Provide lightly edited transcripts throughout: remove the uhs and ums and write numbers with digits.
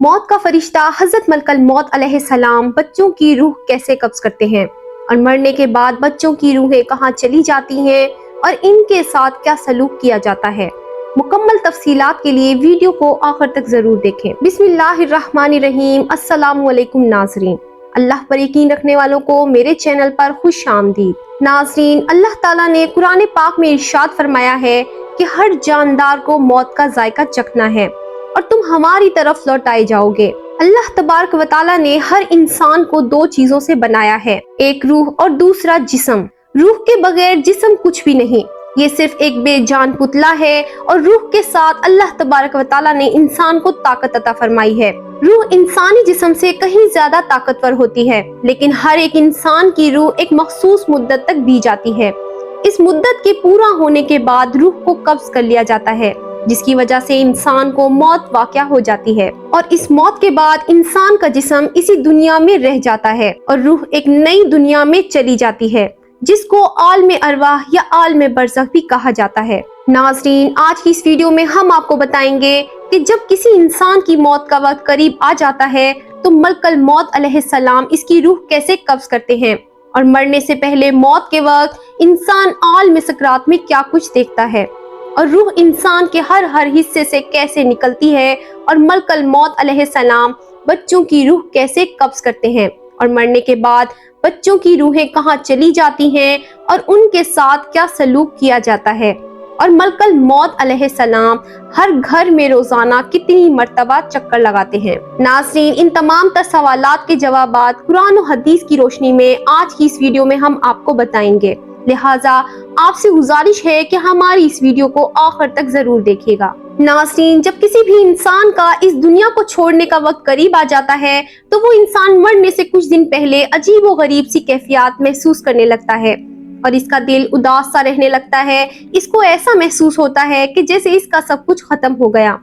मौत का फरिश्ता हजरत मलकल मौत अलैहिस्सलाम बच्चों की रूह कैसे कब्ज करते हैं और मरने के बाद बच्चों की रूहें कहाँ चली जाती हैं और इनके साथ क्या सलूक किया जाता है। मुकम्मल तफसीलात के लिए वीडियो को आखिर तक जरूर देखें। बिस्मिल्लाहिर्रहमानिर्रहीम। अस्सलामु अलैकुम नाज़रीन, अल्लाह पर यकीन रखने वालों को मेरे चैनल पर खुश आमदीद। नाज़रीन, अल्लाह ताला ने कुरान पाक में इरशाद फरमाया है कि हर जानदार को मौत का जायका चखना है और तुम हमारी तरफ लौट आए जाओगे। अल्लाह तबारक व तआला ने हर इंसान को दो चीजों से बनाया है, एक रूह और दूसरा जिस्म। रूह के बगैर जिस्म कुछ भी नहीं, ये सिर्फ एक बेजान पुतला है और रूह के साथ अल्लाह तबारक व तआला ने इंसान को ताकत अता फरमाई है। रूह इंसानी जिस्म से कहीं ज्यादा ताकतवर होती है, लेकिन हर एक इंसान की रूह एक मखसूस मुद्दत तक दी जाती है। इस मुद्दत के पूरा होने के बाद रूह को कब्ज कर लिया जाता है, जिसकी वजह से इंसान को मौत वाक़या हो जाती है और इस मौत के बाद इंसान का जिस्म इसी दुनिया में रह जाता है और रूह एक नई दुनिया में चली जाती है, जिसको आलम अरवाह या आलम बरज़ख भी कहा जाता है। नाज़रीन, आज की इस वीडियो में हम आपको बताएंगे कि जब किसी इंसान की मौत का वक्त करीब आ जाता है तो मलकल मौत अलैहिस्सलाम इसकी रूह कैसे कब्ज करते हैं और मरने से पहले मौत के वक्त इंसान आलम सकरात में क्या कुछ देखता है और रूह इंसान के हर हिस्से से कैसे निकलती है और मलकल मौत अलैहिस्सलाम बच्चों की रूह कैसे कब्ज करते हैं और मरने के बाद बच्चों की रूहें कहाँ चली जाती हैं और उनके साथ क्या सलूक किया जाता है और मलकल मौत अलैहिस्सलाम हर घर में रोजाना कितनी मर्तबा चक्कर लगाते हैं। नाज़रीन, इन तमाम तर सवालात के जवाबात कुरान और हदीस की रोशनी में आज की इस वीडियो में हम आपको बताएंगे, लिहाजा आपसे गुजारिश है कि हमारी इस वीडियो को आखिर तक जरूर देखिएगा। नाज़रीन, जब किसी भी इंसान का इस दुनिया को छोड़ने का वक्त करीब आ जाता है तो वो इंसान मरने से कुछ दिन पहले अजीब व गरीब सी कैफियत महसूस करने लगता है और इसका दिल उदास सा रहने लगता है। इसको ऐसा महसूस होता है कि जैसे इसका सब कुछ खत्म हो गया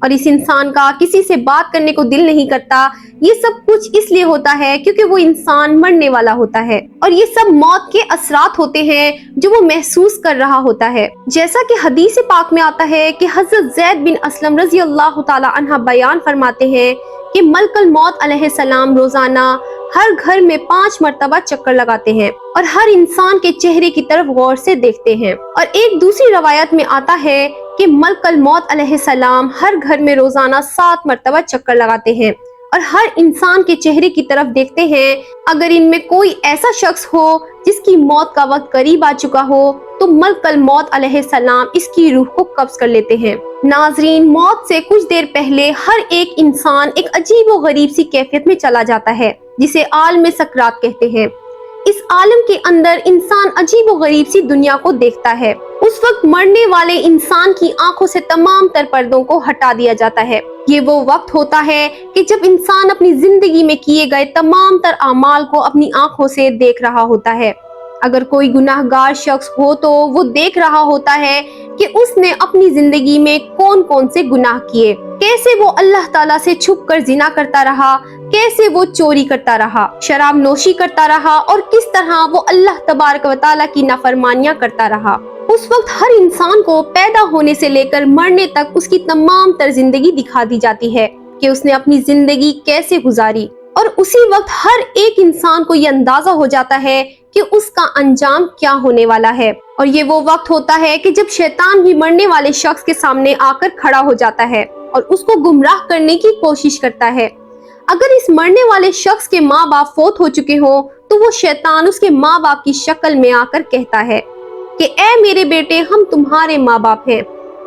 और इस इंसान का किसी से बात करने को दिल नहीं करता। ये सब कुछ इसलिए होता है क्योंकि वो इंसान मरने वाला होता है और ये सब मौत के असरात होते हैं जो वो महसूस कर रहा होता है। जैसा कि हदीस पाक में आता है कि हजरत ज़ैद बिन असलम रज़ी अल्लाह तआला अन्हा बयान फरमाते हैं कि मलकल मौत अलैहिस्सलाम रोजाना हर घर में 5 मर्तबा चक्कर लगाते हैं और हर इंसान के चेहरे की तरफ गौर से देखते हैं। और एक दूसरी रवायत में आता है कि मलकल मौत अलैहिस्सलाम हर घर में रोजाना 7 मर्तबा चक्कर लगाते हैं और हर इंसान के चेहरे की तरफ देखते हैं। अगर इनमें कोई ऐसा शख्स हो जिसकी मौत का वक्त करीब आ चुका हो तो मलकल मौत अलैहिस्सलाम इसकी रूह को कब्ज कर लेते हैं। नाज़रीन, मौत से कुछ देर पहले हर एक इंसान एक अजीब व गरीब सी कैफियत में चला जाता है, जिसे आलम सकरात कहते हैं। इस आलम के अंदर इंसान अजीब व गरीब सी दुनिया को देखता है। उस वक्त मरने वाले इंसान की आंखों से तमाम तर पर्दों को हटा दिया जाता है। ये वो वक्त होता है कि जब इंसान अपनी जिंदगी में किए गए तमाम तर अमाल को अपनी आंखों से देख रहा होता है। अगर कोई गुनाहगार शख्स हो तो वो देख रहा होता है कि उसने अपनी जिंदगी में कौन कौन से गुनाह किए, कैसे वो अल्लाह ताला से छुप कर जिना करता रहा, कैसे वो चोरी करता रहा, शराब नोशी करता रहा और किस तरह वो अल्लाह तबारक व तआला की नाफरमानियां करता रहा। उस वक्त हर इंसान को पैदा होने से लेकर मरने तक उसकी तमाम तर जिंदगी दिखा दी जाती है कि उसने अपनी जिंदगी कैसे गुजारी और उसी वक्त हर एक इंसान को ये अंदाजा हो जाता है कि उसका अंजाम क्या होने वाला है। और ये वो वक्त होता है कि जब शैतान भी मरने वाले शख्स के सामने आकर खड़ा हो जाता है और उसको गुमराह करने की कोशिश करता है। अगर इस मरने वाले शख्स के माँ बाप फौत हो चुके हो तो वो शैतान उसके माँ बाप की शक्ल में आकर कहता है कि ए मेरे बेटे, हम तुम्हारे माँ बाप हैं,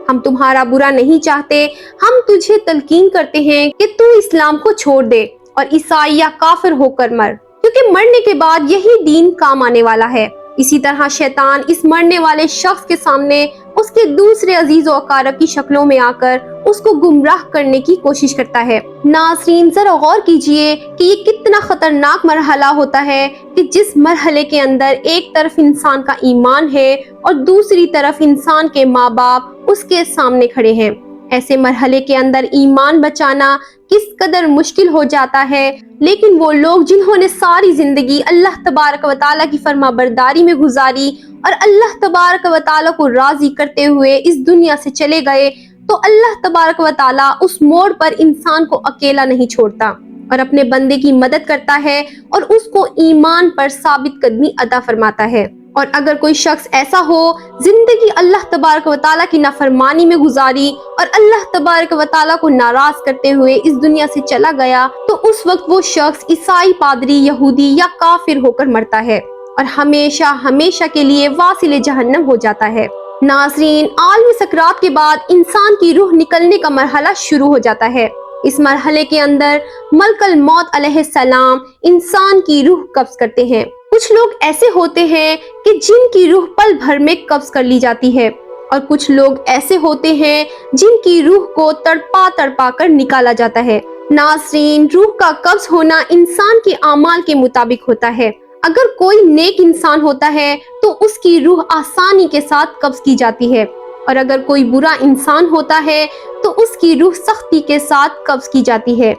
हम तुम्हारा बुरा नहीं चाहते, हम तुझे तलकीन करते हैं कि तू इस्लाम को छोड़ दे और ईसाई या काफिर होकर मर, क्योंकि मरने के बाद यही दीन काम आने वाला है। इसी तरह शैतान इस मरने वाले शख्स के सामने उसके दूसरे अजीज व अकारब की शक्लों में आकर उसको गुमराह करने की कोशिश करता है। नाज़रीन, जरा गौर कीजिए कि ये कितना खतरनाक मरहला होता है कि जिस मरहले के अंदर एक तरफ इंसान का ईमान है और दूसरी तरफ इंसान के माँ बाप उसके सामने खड़े हैं। ऐसे मरहले के अंदर ईमान बचाना किस कदर मुश्किल हो जाता है, लेकिन वो लोग जिन्होंने सारी जिंदगी अल्लाह तबारक व तआला की फरमाबरदारी में गुजारी और अल्लाह तबारक व तआला को राजी करते हुए इस दुनिया से चले गए, تو اللہ تبارک و تعالیٰ اس موڑ پر انسان کو اکیلا نہیں چھوڑتا اور اپنے بندے کی مدد کرتا ہے اور اس کو ایمان پر ثابت قدمی عطا فرماتا ہے۔ اور اگر کوئی شخص ایسا ہو زندگی اللہ تبارک و تعالیٰ کی نافرمانی میں گزاری اور اللہ تبارک و تعالیٰ کو ناراض کرتے ہوئے اس دنیا سے چلا گیا، تو اس وقت وہ شخص عیسائی، پادری، یہودی یا کافر ہو کر مرتا ہے اور ہمیشہ ہمیشہ کے لیے واصل جہنم ہو جاتا ہے۔ ناظرین، عالم سکرات کے بعد انسان کی روح نکلنے کا مرحلہ شروع ہو جاتا ہے۔ اس مرحلے کے اندر ملک الموت علیہ السلام انسان کی روح قبض کرتے ہیں۔ کچھ لوگ ایسے ہوتے ہیں کہ جن کی روح پل بھر میں قبض کر لی جاتی ہے، اور کچھ لوگ ایسے ہوتے ہیں جن کی روح کو تڑپا تڑپا کر نکالا جاتا ہے۔ ناظرین، روح کا قبض ہونا انسان کے اعمال کے مطابق ہوتا ہے۔ اگر کوئی نیک انسان ہوتا ہے تو اس کی روح آسانی کے ساتھ قبض کی جاتی ہے، اور اگر کوئی برا انسان ہوتا ہے تو اس کی روح سختی کے ساتھ قبض کی جاتی ہے۔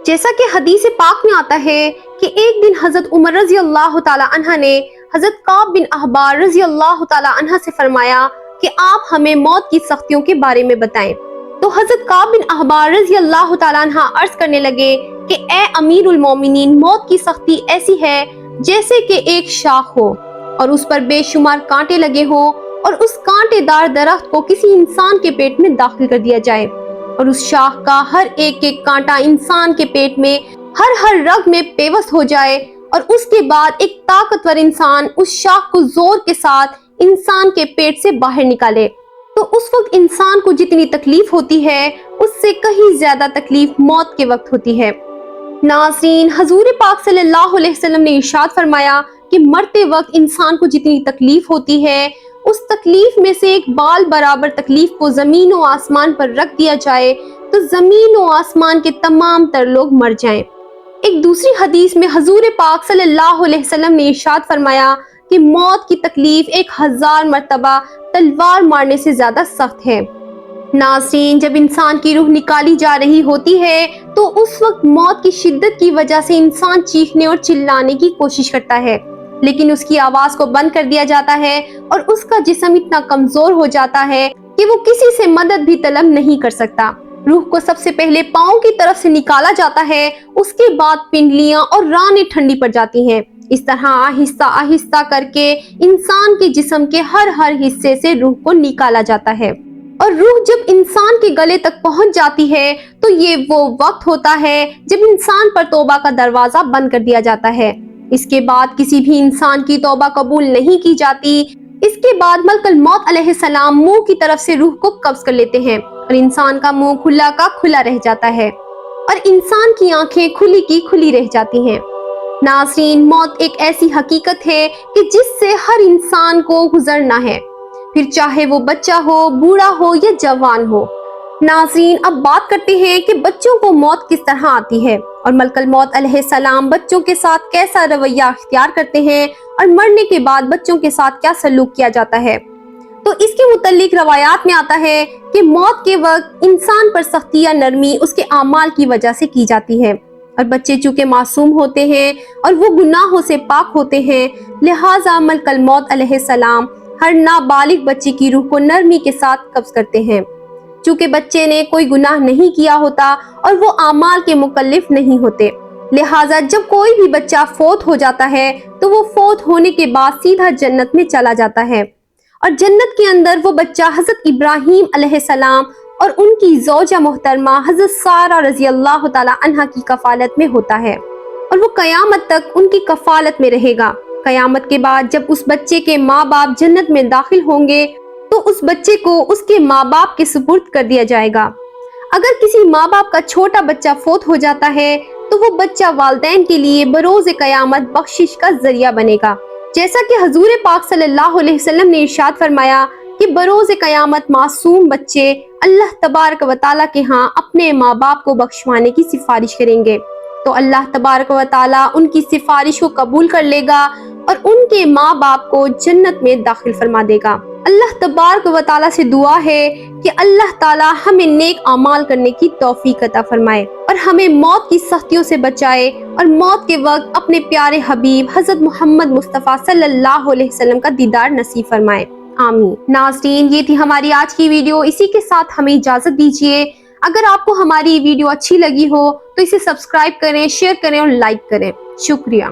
جیسا کہ حدیث پاک میں آتا ہے کہ ایک دن حضرت عمر رضی اللہ تعالی عنہ نے حضرت کعب بن احبار رضی اللہ تعالی عنہ سے فرمایا کہ آپ ہمیں موت کی سختیوں کے بارے میں بتائیں۔ تو حضرت کعب بن احبار رضی اللہ تعالی عنہ عرض کرنے لگے کہ اے امیر المومنین، موت کی سختی ایسی ہے جیسے کہ ایک شاخ ہو اور اس پر بے شمار کانٹے لگے ہوں، اور اس کانٹے دار درخت کو کسی انسان کے پیٹ میں داخل کر دیا جائے، اور اس شاخ کا ہر ایک کانٹا انسان کے پیٹ میں ہر رگ میں پیوست ہو جائے، اور اس کے بعد ایک طاقتور انسان اس شاخ کو زور کے ساتھ انسان کے پیٹ سے باہر نکالے، تو اس وقت انسان کو جتنی تکلیف ہوتی ہے اس سے کہیں زیادہ تکلیف موت کے وقت ہوتی ہے۔ ناظرین، حضور پاک صلی اللہ علیہ وسلم نے ارشاد فرمایا کہ مرتے وقت انسان کو جتنی تکلیف ہوتی ہے، اس تکلیف میں سے ایک بال برابر تکلیف کو زمین و آسمان پر رکھ دیا جائے تو زمین و آسمان کے تمام تر لوگ مر جائیں۔ ایک دوسری حدیث میں حضور پاک صلی اللہ علیہ وسلم نے ارشاد فرمایا کہ موت کی تکلیف 1000 مرتبہ تلوار مارنے سے زیادہ سخت ہے۔ ناظرین، جب انسان کی روح نکالی جا رہی ہوتی ہے تو اس وقت موت کی شدت کی وجہ سے انسان چیخنے اور چلانے کی کوشش کرتا ہے، لیکن اس کی آواز کو بند کر دیا جاتا ہے اور اس کا جسم اتنا کمزور ہو جاتا ہے کہ وہ کسی سے مدد بھی طلب نہیں کر سکتا۔ روح کو سب سے پہلے پاؤں کی طرف سے نکالا جاتا ہے، اس کے بعد پنڈلیاں اور رانیں ٹھنڈی پڑ جاتی ہیں۔ اس طرح آہستہ آہستہ کر کے انسان کے جسم کے ہر حصے سے روح کو نکالا جاتا ہے، اور روح جب انسان کے گلے تک پہنچ جاتی ہے تو یہ وہ وقت ہوتا ہے جب انسان پر توبہ کا دروازہ بند کر دیا جاتا ہے۔ اس کے بعد کسی بھی انسان کی توبہ قبول نہیں کی جاتی۔ اس کے بعد ملک الموت علیہ السلام منہ کی طرف سے روح کو قبض کر لیتے ہیں، اور انسان کا منہ کھلا کا کھلا رہ جاتا ہے اور انسان کی آنکھیں کھلی کی کھلی رہ جاتی ہیں۔ ناظرین، موت ایک ایسی حقیقت ہے کہ جس سے ہر انسان کو گزرنا ہے، پھر چاہے وہ بچہ ہو، بوڑھا ہو یا جوان ہو۔ ناظرین، اب بات کرتے ہیں کہ بچوں کو موت کس طرح آتی ہے اور ملک الموت علیہ السلام بچوں کے ساتھ کیسا رویہ اختیار کرتے ہیں، اور مرنے کے بعد بچوں کے ساتھ کیا سلوک کیا جاتا ہے۔ تو اس کے متعلق روایات میں آتا ہے کہ موت کے وقت انسان پر سختی یا نرمی اس کے اعمال کی وجہ سے کی جاتی ہے، اور بچے چونکہ معصوم ہوتے ہیں اور وہ گناہوں سے پاک ہوتے ہیں، لہٰذا ملک الموت علیہ السلام ہر نابالغ بچے کی روح کو نرمی کے ساتھ قبض کرتے ہیں، چونکہ بچے نے کوئی گناہ نہیں کیا ہوتا اور وہ اعمال کے مکلف نہیں ہوتے۔ لہٰذا جب کوئی بھی بچہ فوت ہو جاتا ہے تو وہ فوت ہونے کے بعد سیدھا جنت میں چلا جاتا ہے، اور جنت کے اندر وہ بچہ حضرت ابراہیم علیہ السلام اور ان کی زوجہ محترمہ حضرت سارہ رضی اللہ تعالی عنہ کی کفالت میں ہوتا ہے، اور وہ قیامت تک ان کی کفالت میں رہے گا۔ قیامت کے بعد جب اس بچے کے ماں باپ جنت میں داخل ہوں گے تو اس بچے کو اس کے ماں باپ کے سپرد کر دیا جائے گا۔ اگر کسی ماں باپ کا چھوٹا بچہ فوت ہو جاتا ہے تو وہ بچہ والدین کے لیے بروز قیامت بخشش کا ذریعہ بنے گا، جیسا کہ حضور پاک صلی اللہ علیہ وسلم نے ارشاد فرمایا کہ بروز قیامت معصوم بچے اللہ تبارک و تعالیٰ کے ہاں اپنے ماں باپ کو بخشوانے کی سفارش کریں گے، تو اللہ تبارک و تعالیٰ ان کی سفارش کو قبول کر لے گا اور ان کے ماں باپ کو جنت میں داخل فرما دے گا۔ اللہ تبارک و تعالیٰ سے دعا ہے کہ اللہ تعالیٰ ہمیں نیک اعمال کرنے کی توفیق عطا فرمائے اور ہمیں موت کی سختیوں سے بچائے، اور موت کے وقت اپنے پیارے حبیب حضرت محمد مصطفیٰ صلی اللہ علیہ وسلم کا دیدار نصیب فرمائے۔ آمین۔ ناظرین، یہ تھی ہماری آج کی ویڈیو، اسی کے ساتھ ہمیں اجازت دیجیے۔ اگر آپ کو ہماری ویڈیو اچھی لگی ہو تو اسے سبسکرائب کریں، شیئر کریں اور لائک کریں۔ شکریہ۔